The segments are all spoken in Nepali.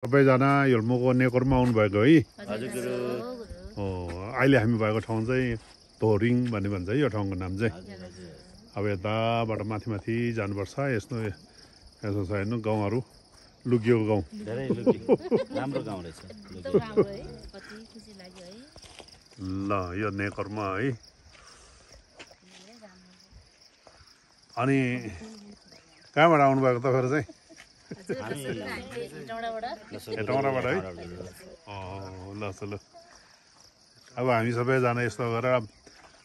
सबैजना योल्मोको नेकरमा आउनुभएको है। हजुर गुरु। अहिले हामी भएको ठाउँ चाहिँ धोरिङ भन्ने भन्छ है यो ठाउँको नाम चाहिँ। अब यताबाट माथि माथि जानुपर्छ। यस्तो छ हेर्नु गाउँहरू लुकिएको गाउँ। धेरै लुकिएको राम्रो गाउँ रहेछ। ल यो नेकरमा है। अनि कहाँबाट आउनुभएको तपाईँहरू चाहिँ? हेटौँडाबाट है। ल ल अब हामी सबैजना यस्तो गरेर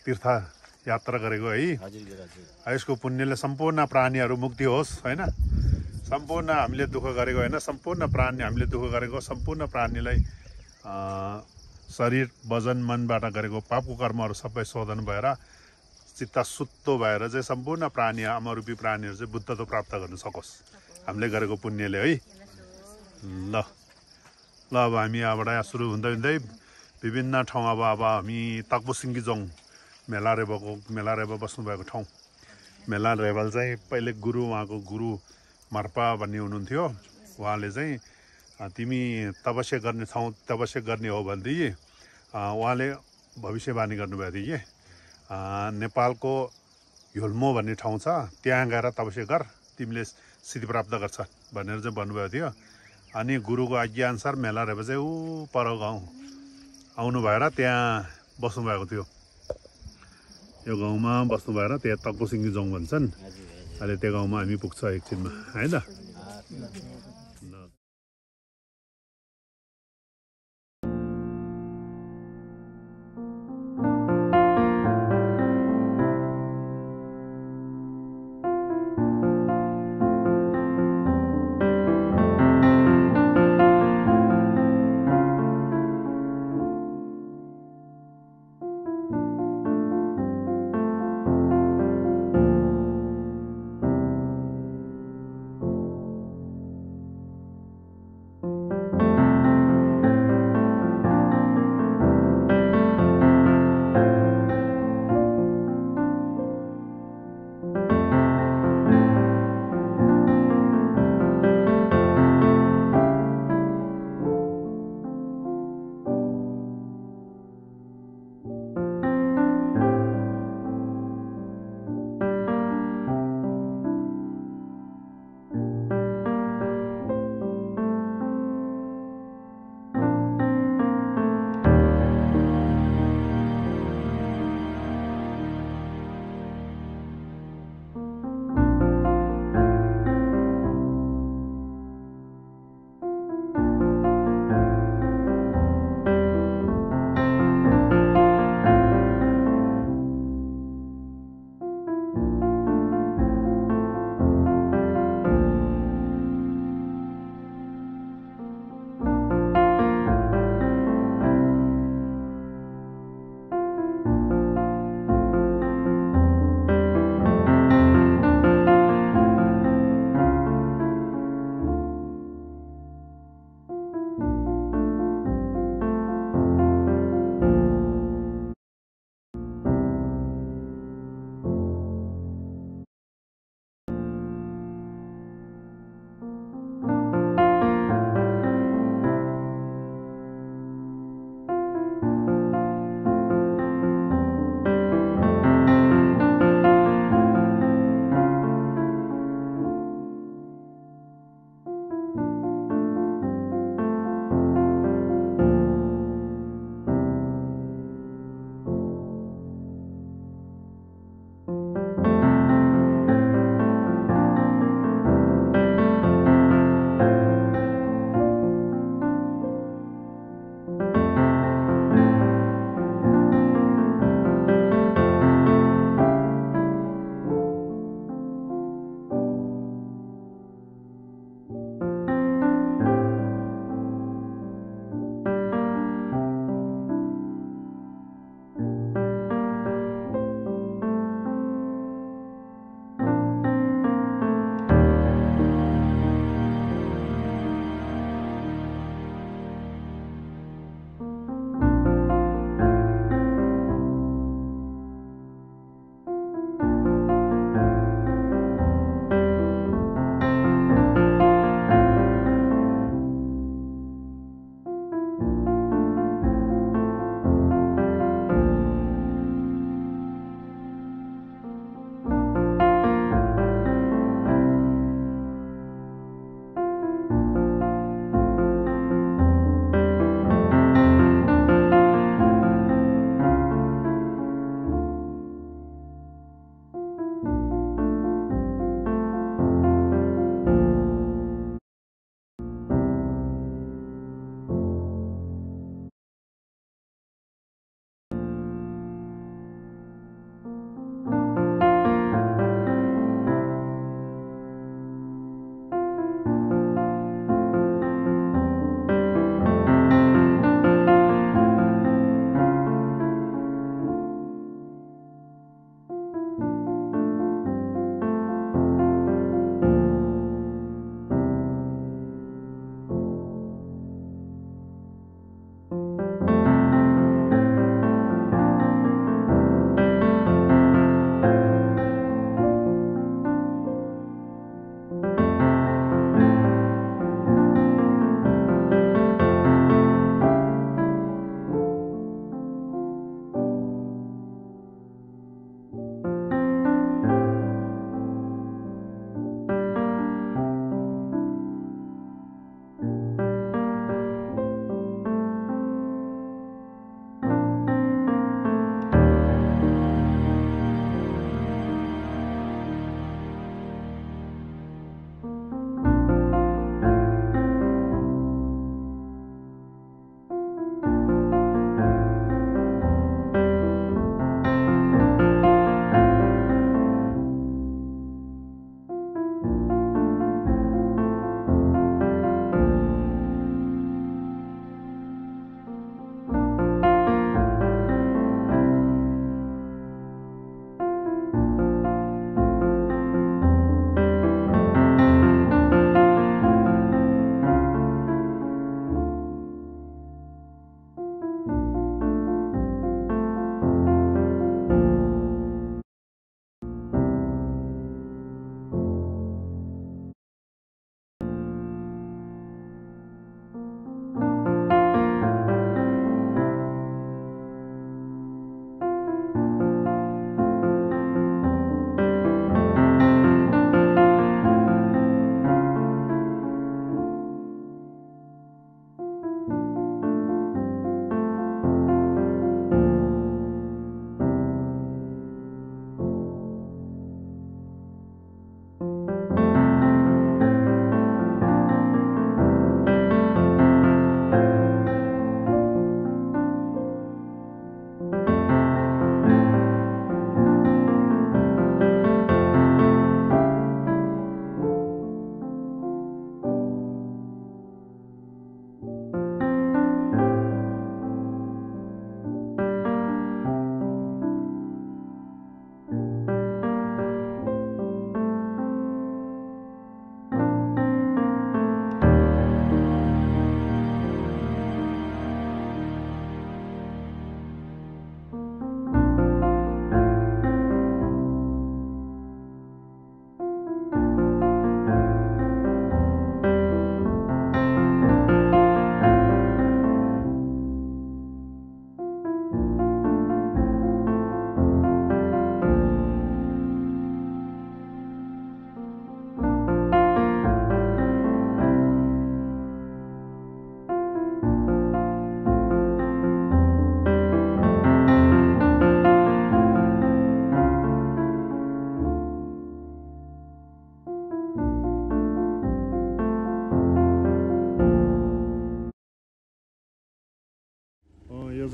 तीर्थ यात्रा गरेको है। यसको पुण्यले सम्पूर्ण प्राणीहरू मुक्ति होस् होइन। सम्पूर्ण हामीले दुःख गरेको होइन, सम्पूर्ण प्राणी हामीले दुःख गरेको सम्पूर्ण प्राणीलाई शरीर वजन मनबाट गरेको पापको कर्महरू सबै शोधन भएर चित्त शुद्ध भएर चाहिँ सम्पूर्ण प्राणी अमरूपी प्राणीहरू चाहिँ बुद्धत्व प्राप्त गर्न सकोस् हामीले गरेको पुण्यले है। ल ल अब हामी यहाँबाट सुरु हुँदै हुँदै विभिन्न ठाउँ अब हामी तकबुसिङ्गी जाउँ। मेला रेबा बस्नुभएको ठाउँ। मेला रेबल चाहिँ पहिले गुरु, उहाँको गुरु मर्पा भन्ने हुनुहुन्थ्यो। उहाँले चाहिँ तिमी तपस्या गर्ने ठाउँ तपस्या गर्ने हो भनेदेखि उहाँले भविष्यवाणी गर्नुभएको थियो कि नेपालको ह्योल्मो भन्ने ठाउँ छ, त्यहाँ गएर तपस्या गर, तिमीले सिद्धि प्राप्त गर्छ भनेर चाहिँ भन्नुभएको थियो। अनि गुरुको आज्ञाअनुसार मेला रेबा चाहिँ ऊ पर गाउँ आउनु भएर त्यहाँ बस्नुभएको थियो। यो गाउँमा बस्नु भएर त्यहाँ तकबुसिङ्गी जाउँ भन्छन्। अहिले त्यो गाउँमा हामी पुग्छ एकछिनमा होइन।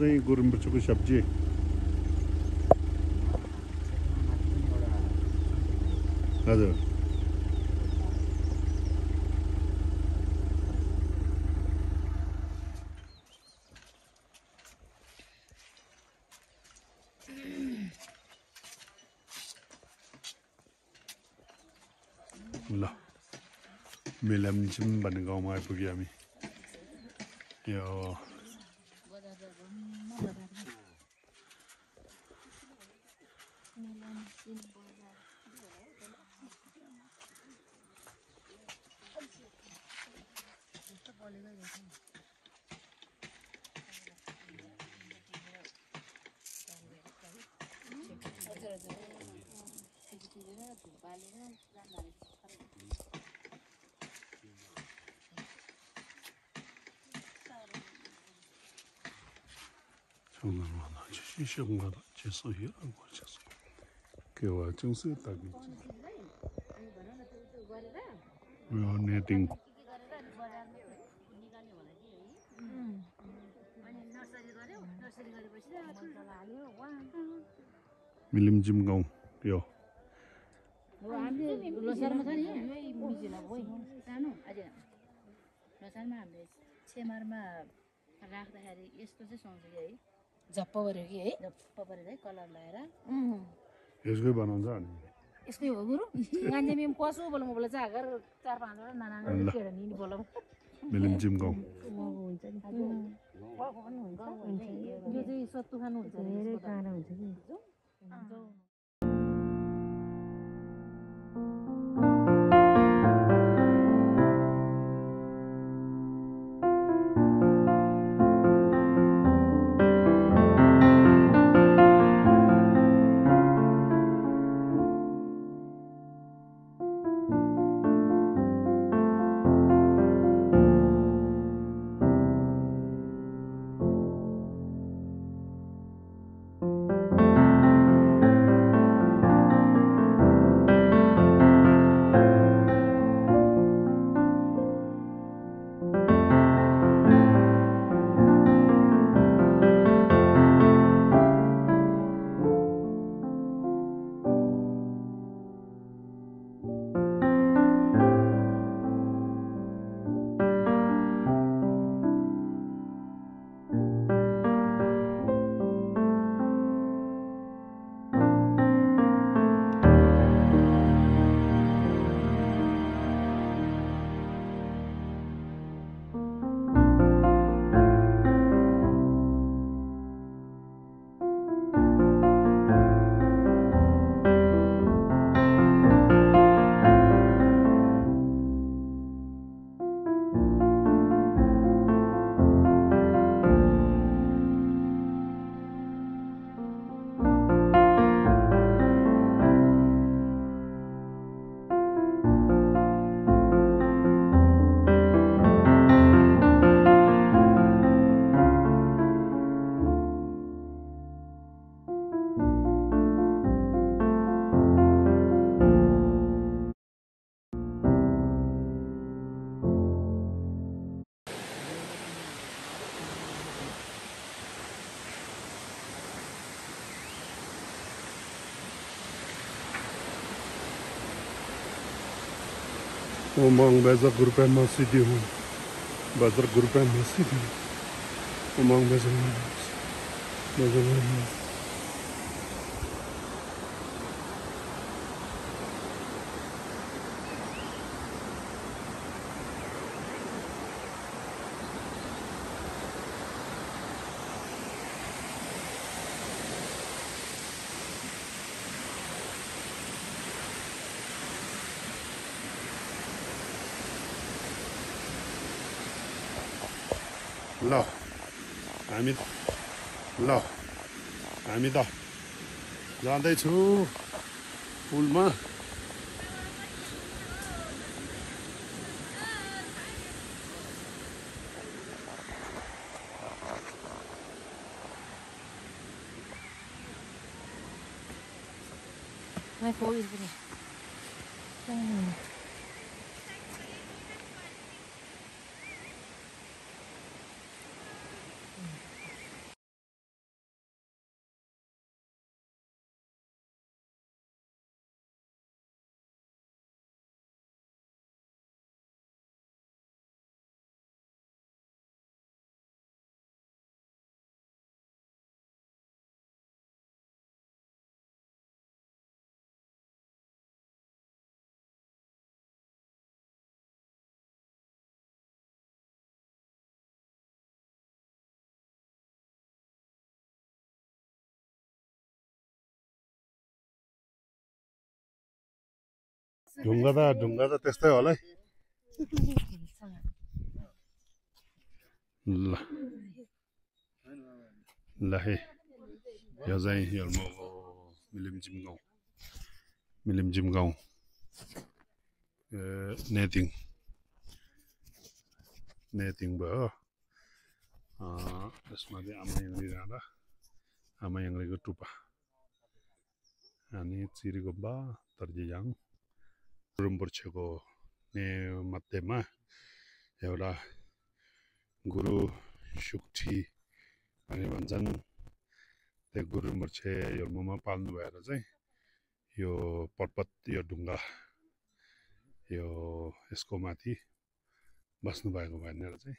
चाहिँ गुरुम्बुचुको सब्जी हजुर ल मिलमजिम भन्ने गाउँमा आइपुग्यो हामी यो नेटिङ मिलिमजिम गाउँ यो लोसारमा छ नि यही मिजिला भइ सानो अझै लोसारमा हामीले छेमारमा राख्दाखेरि यस्तो चाहिँ सुहाउँछ कि है झप्प पऱ्यो कि है झप्प परेर है कलर लगाएर यसकै बनाउँछ अनि यसकै हो गुरु गान्जे मेम कसो बोल म बोला चाहिँ अगर 4-5 वटा नाना केटा नि बोल मिलिमजिम गाउँ हुन्छ नि यो चाहिँ सत्तु खानु हुन्छ धेरै काँडा हुन्छ कि Umang bezak grupe masih di home, bazar grupe masih di. Umang bezak mas. ल हामी त जाँदैछु पुलमा My phone is finished. ढुङ्गा त त्यस्तै होला है ल ल है यो चाहिँ हेर्नु मिलिमजिम गाउँ नेतिङ भयो त्यसमा चाहिँ आमायाङ्ग्री डाँडा आमायाङ्ग्रीको टुप्पा अनि चिरीगुम्बा तर्जियाङ रुम्पुर्छेको मध्येमा एउटा गुरु सुक्ठी भन्ने भन्छन् त्यो गुरु मुर्छे योल्मोमा पाल्नु भएर चाहिँ यो पर्वत यो ढुङ्गा यो यसको माथि बस्नुभएको भनेर चाहिँ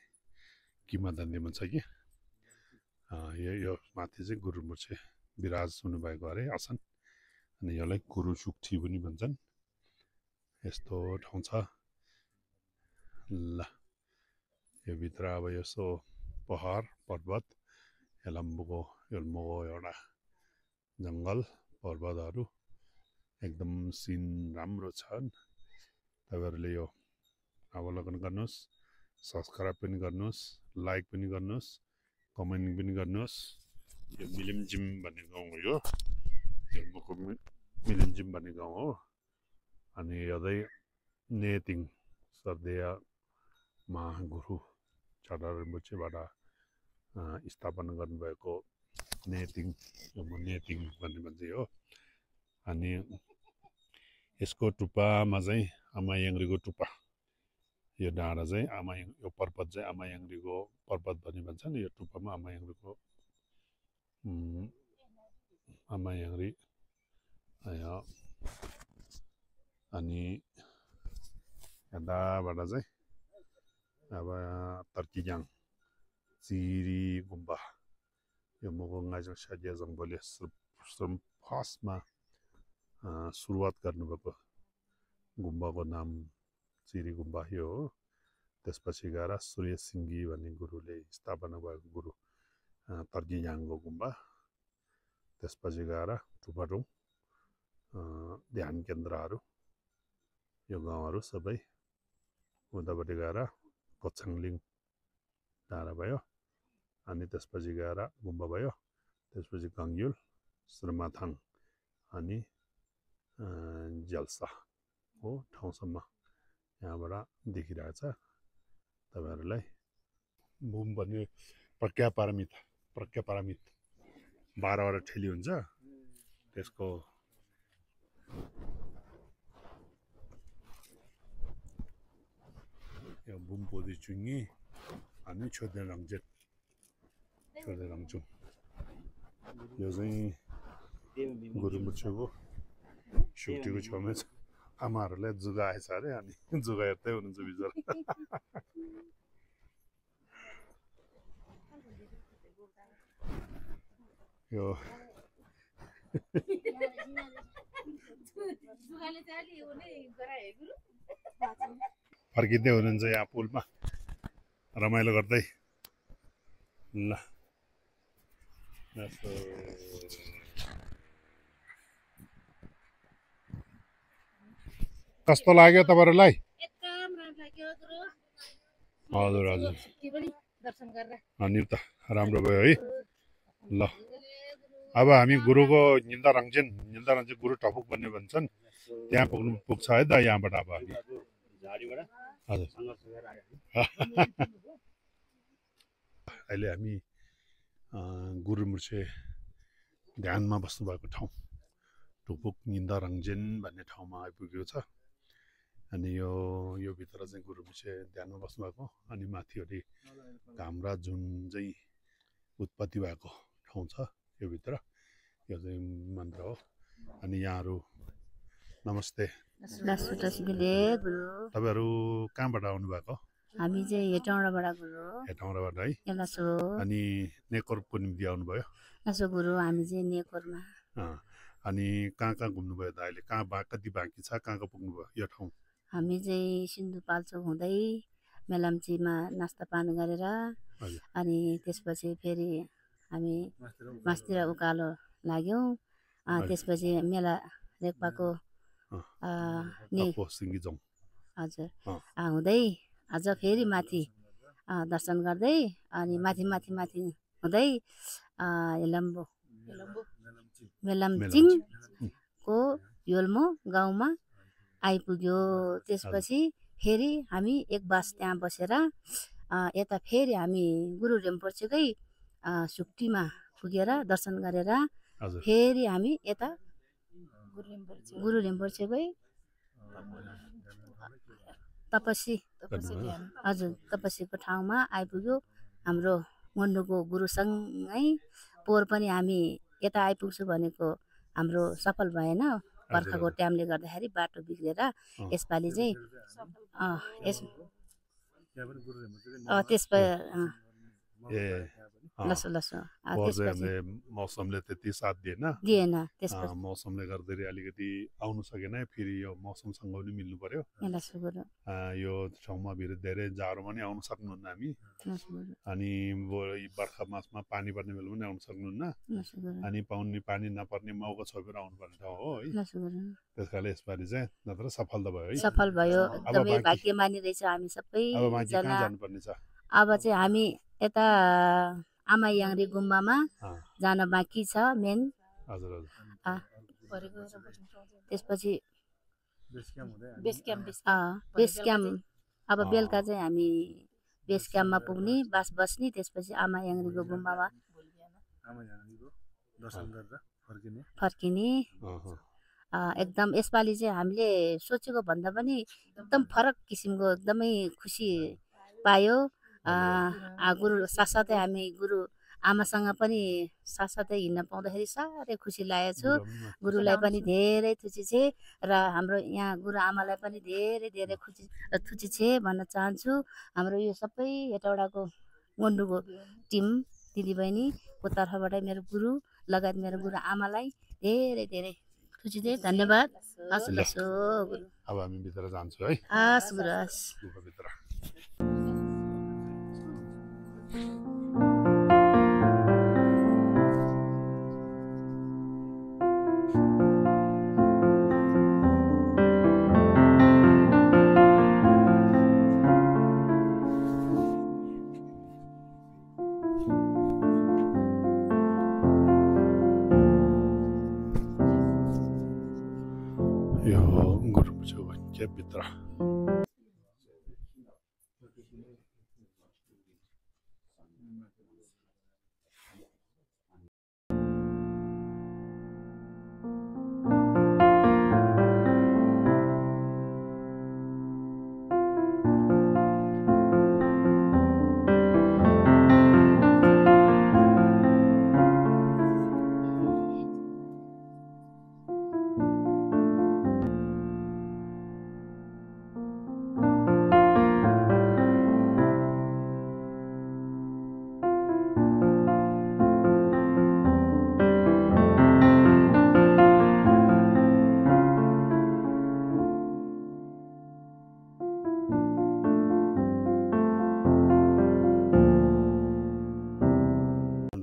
किंवदन्तीमा छ कि यो माथि चाहिँ गुरु मुर्छे विराज हुनुभएको अरे आसन अनि यसलाई गुरु सुक्ठी पनि भन्छन् यस्तो ठाउँ छ ल यो भित्र अब यसो पहाड पर्वत योल्मोको एउटा जङ्गल पर्वतहरू एकदम सिन राम्रो छन् तपाईहरुले यो अवलोकन गर्नुहोस् सब्स्क्राइब पनि गर्नुहोस् लाइक पनि गर्नुहोस् कमेन्ट पनि गर्नुहोस् यो मिलिमजिम भन्ने गाउँ हो यो योल्मोको मिलिमजिम भन्ने गाउँ हो अनि यदै नेतिङ सर्देया महागुरु चाडा रिम्पोछेबाट स्थापना गर्नुभएको नेतिङ भन्ने मान्छे हो अनि यसको टुप्पामा चाहिँ आमायाङ्ग्रीको टुप्पा यो डाँडा चाहिँ यो पर्वत चाहिँ आमायाङ्ग्रीको पर्वत भन्ने भन्छन् यो टुप्पामा आमायाङ्ग्री अनि यताबाट चाहिँ अब तर्कियाङ चिरी गुम्बा यो मोगोङगाइजोङ साजियाजोङ बोले फर्स्टमा सुरुवात गर्नुभएको गुम्बाको नाम चिरी गुम्बा यो हो त्यसपछि गएर सूर्य सिङ्गी भन्ने गुरुले स्थापना भएको गुरु तर्कियाङको गुम्बा त्यसपछि गएर टुपाटुङ ध्यान केन्द्रहरू यो गाउँहरू सबै उतापट्टि गएर कोछाङलिङ डाँडा भयो अनि त्यसपछि गएर गुम्बा भयो त्यसपछि गङ्ग्युल श्रीमाथाङ अनि जलसा हो ठाउँसम्म यहाँबाट देखिरहेछ तपाईहरुलाई बुम भन्ने प्रज्ञापारमित 12वटा ठेली हुन्छ त्यसको यो बुम पोजी चुङ्गी अनि छोदे रङचुङ यो चाहिँ गुरु मुर्छेको सुक्टीको छेउमै छ आमाहरूलाई जुगा आएछ अरे अनि जुगा हेर्दै हुनुहुन्छ बिचरा यो फर्किँदै हुनुहुन्छ यहाँ पुलमा रमाइलो गर्दै ल कस्तो लाग्यो तपाईहरुलाई हजुर अनि त राम्रो भयो है ल अब हामी गुरुको निन्दारञ्जन गुरु टपुक भन्ने भन्छन् त्यहाँ पुग्छ है त यहाँबाट अब हामी हजुर अहिले हामी गुरु मुर्छे ध्यानमा बस्नुभएको ठाउँ टुपुक निन्दारञ्जन भन्ने ठाउँमा आइपुगेको छ अनि यो भित्र चाहिँ गुरु मुर्छे ध्यानमा बस्नुभएको अनि माथिवटि घामरा जुन चाहिँ उत्पत्ति भएको ठाउँ छ यो भित्र यो चाहिँ मन्त्र हो अनि यहाँहरू नमस्ते तपाईहरु कहाँबाट आउनु भएको हामी चाहिँ हेटौँडाबाट गुरु हेटौँडाबाट है एलासो अनि नेकरको निम्ति आउनुभयो एलासो गुरु हामी चाहिँ नेकरमा अनि कहाँ घुम्नुभयो त अहिले कति बाँकी छ कहाँ पुग्नुभयो यो ठाउँ हामी चाहिँ सिन्धुपाल्चोक हुँदै मेलाम्चीमा नास्ता पानी गरेर अनि त्यसपछि फेरि हामी मास्तिर उकालो लाग्यौँ त्यसपछि मेला रेक्पाको नि अप्पो सिङ्गिजोङ हजुर अँ। हुँदै अझ फेरि माथि दर्शन गर्दै अनि माथि माथि माथि हुँदै हेलम्बो मेलम्चिङको योल्मो गाउँमा आइपुग्यो। त्यसपछि फेरि हामी एक बास त्यहाँ बसेर यता फेरि हामी गुरु रिम्पोछेकै सुक्टीमा पुगेर दर्शन गरेर हजुर फेरि हामी यता गुरु रिम्पोछेकै तपसी हजुर तपसीको ठाउँमा आइपुग्यो। हाम्रो मन्डुको गुरुसँगै पोहोर पनि हामी यता आइपुग्छु भनेको हाम्रो सफल भएन, बर्खाको टाइमले गर्दाखेरि बाटो बिग्रेर यसपालि चाहिँ त्यसमा ए लसो लसो पोहोर चाहिँ हामीले मौसमले त्यति साथ दिएन दिएन। त्यसपछि मौसमले गर्दाखेरि अलिकति आउनु सकेन। फेरि यो मौसमसँग पनि मिल्नु पर्यो। यो ठाउँमा धेरै जाडोमा पनि आउनु सक्नुहुन्न हामी, अनि बर्खा मासमा पानी पर्ने बेला पनि आउनु सक्नुहुन्न, अनि पानी नपर्ने मौका छोपेर आउनुपर्ने ठाउँ हो है। त्यस कारणले यसपालि चाहिँ नत्र सफल त भयो है। सफल भयो, एकदमै भाग्यमानी रहेछ हामी सबैजना। जानुपर्ने छ अब चाहिँ हामी यता आमा याङ्री गुम्बामा जान बाँकी छ मेन। हजुर त्यसपछि बेस क्याम्प अब बेलुका चाहिँ हामी बेस क्याम्पमा पुग्ने बास बस्ने। त्यसपछि आमा याङ्रीको गुम्बामा फर्किने। एकदम यसपालि चाहिँ हामीले सोचेको भन्दा पनि एकदम फरक किसिमको एकदमै खुसी पायो। गुरु साथसाथै हामी गुरु आमासँग पनि साथसाथै हिँड्न पाउँदाखेरि साह्रै खुसी लागेको छु। गुरुलाई पनि धेरै खुसी छे र हाम्रो यहाँ गुरु आमालाई पनि धेरै धेरै खुसी छे भन्न चाहन्छु। हाम्रो यो सबै हेटौडाको मन्डुको टिम दिदीबहिनीको तर्फबाट मेरो गुरु लगायत मेरो गुरु आमालाई धेरै धेरै खुसी छे। धन्यवाद। हस् लसो गुरु। अब हामी भित्र जान्छु है। हस् गुरु हस्। भित्र यो गुरु छु भित्र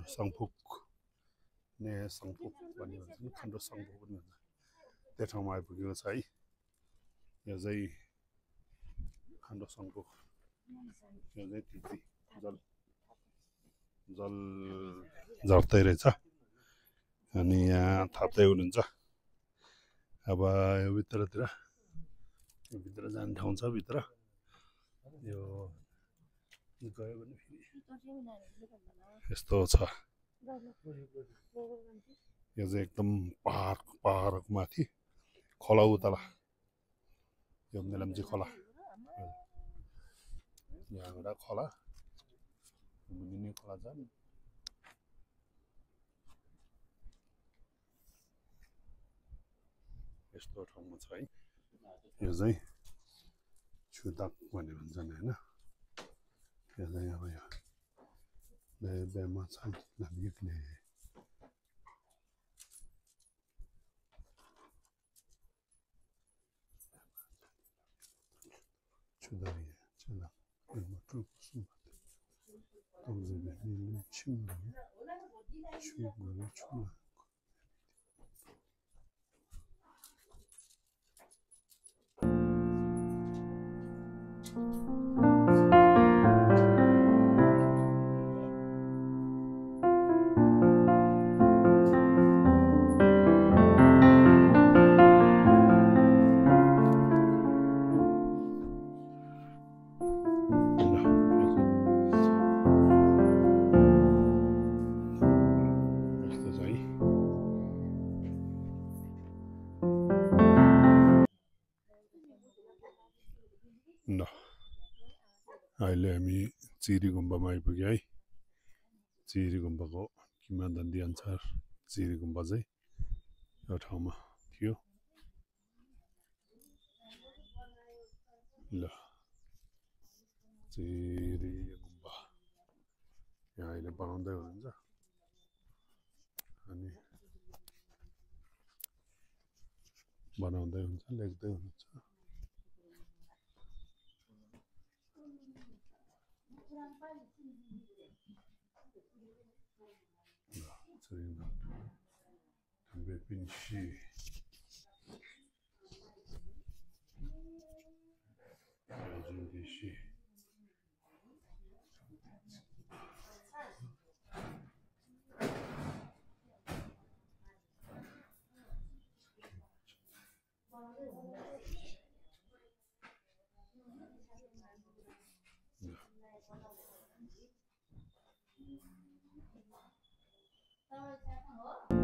सङ्फुक ने सङ्फुक भन्ने भन्छ नि, खण्ड सङ्फुक पनि भन्छ। त्यो ठाउँमा आइपुगेको छ है। यो चाहिँ खण्ड सङ्फुक, यो चाहिँ तित्री जल झर्दै रहेछ अनि यहाँ थाप्दै हुनुहुन्छ। अब यो भित्रतिर जाने ठाउँ छ। भित्र यो गयो भने यस्तो छ। यो चाहिँ एकदम पहाडको माथि खोला उतला, यो मेलम्ची खोला, यहाँबाट खोला मुनि खोला छ। यस्तो ठाउँमा छ है। यो चाहिँ छुदाक भन्ने भन्छन् होइन। यो चाहिँ अब यो बेमा छ नबिग्ने। छुदारी छुदाक मात्र सुन अहिले हामी चिरी गुम्बामा आइपुग्यो है चिरी गुम्बाको किंवदन्ती अनुसार चिरी गुम्बा चाहिँ यो ठाउँमा थियो ल चिरी गुम्बा यहाँ अहिले बनाउँदै हुनुहुन्छ अनि बनाउँदै हुन्छ लेख्दै हुनुहुन्छ também pinche Thôi,